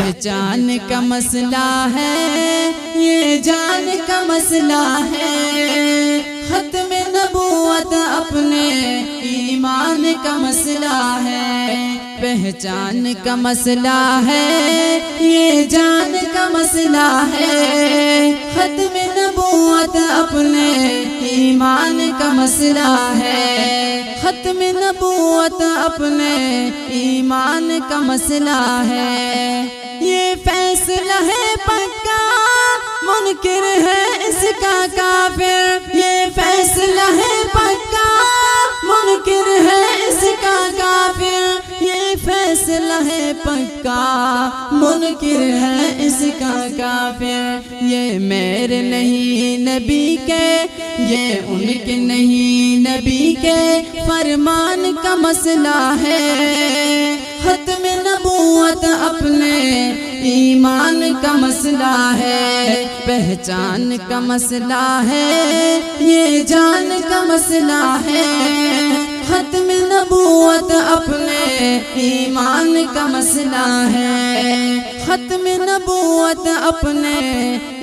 پہچان کا مسئلہ ہے، یہ جان کا مسئلہ ہے، ختم نبوت اپنے ایمان کا مسئلہ ہے، پہچان کا مسئلہ ہے، یہ جان کا مسئلہ ہے، ختم نبوت اپنے ایمان کا مسئلہ ہے، ختم نبوت اپنے ایمان کا مسئلہ ہے، یہ فیصلہ ہے پکا، منکر ہے اس کا کافر، یہ فیصلہ ہے پکا، منکر ہے اس کا کافر، یہ فیصلہ ہے پکا، منکر ہے اس کا کافر، یہ میرے نہیں نبی کے، یہ ان کے نہیں نبی کے فرمان کا مسئلہ ہے، ختم نبوت اپنے ایمان کا مسئلہ ہے، پہچان کا مسئلہ ہے، یہ جان کا مسئلہ ہے، ختم نبوت اپنے ایمان کا مسئلہ ہے، ختم نبوت اپنے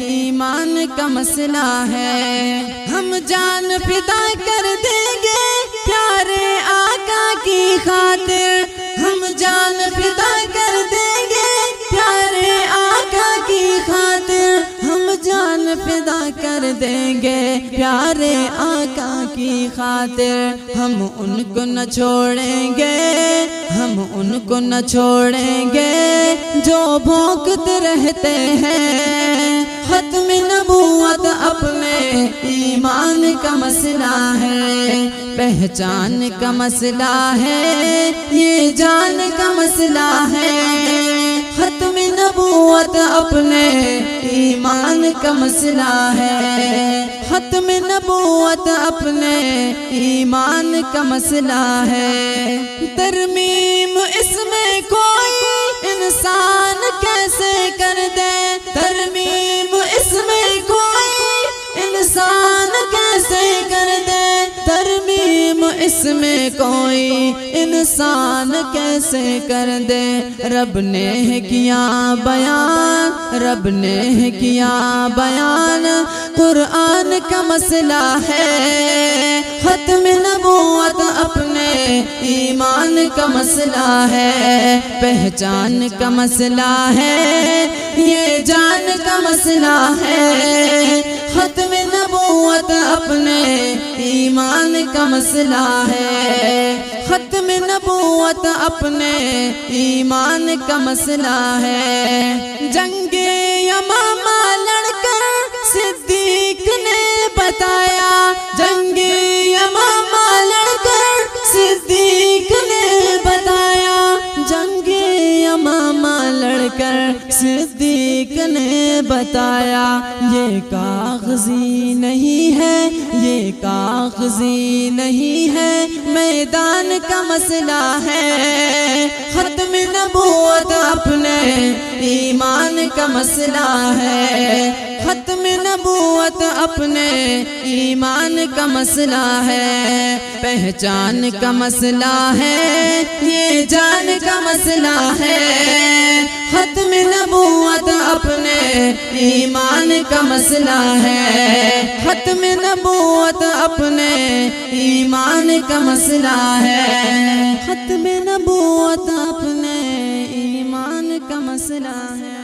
ایمان کا مسئلہ ہے، ہم جان فدا کر دیں گے پیارے آقا کی خاطر، ہم جان فدا کر دیں گے پیارے آقا کی خاطر، ہم جان فدا کر دیں گے پیارے آقا کی خاطر، ہم ان کو نہ چھوڑیں گے، ہم ان کو نہ چھوڑیں گے جو بھونکتے رہتے ہیں، ختم نبوت اپنے ایمان کا مسئلہ ہے، پہچان کا مسئلہ ہے، یہ جان کا مسئلہ ہے، ختم نبوت اپنے ایمان کا مسئلہ ہے، ختم نبوت اپنے ایمان کا مسئلہ ہے، ترمیم اس میں کوئی انسان کیسے کر دے، ترمیم اس میں کوئی انسان کیسے کر دے، ترمیم اس میں کوئی انسان کیسے کر دے، رب نے کیا بیان، رب نے کیا بیان، قرآن کا مسئلہ ہے، ختم نبوت اپنے ایمان کا مسئلہ ہے، پہچان کا مسئلہ ہے، یہ جان کا مسئلہ ہے، ختم نبوت اپنے ایمان کا مسئلہ ہے، ختم نبوت اپنے ایمان کا مسئلہ ہے، جنگ یمامہ لڑ کر صدیق نے بتایا، جنگ یمامہ لڑ کر صدیق نے بتایا، جنگ یمامہ لڑ کر صدیق نے بتایا، یہ کاغذی نہیں ہے، یہ کاغذی نہیں ہے، میدان کا مسئلہ ہے، ختم نبوت اپنے ایمان کا مسئلہ ہے، ختم نبوت اپنے ایمان کا مسئلہ ہے، پہچان کا مسئلہ ہے، یہ جان کا مسئلہ ہے، ختم نبوت اپنے ایمان کا مسئلہ ہے، ختم نبوت اپنے ایمان کا مسئلہ ہے، ختم نبوت اپنے ایمان کا مسئلہ ہے۔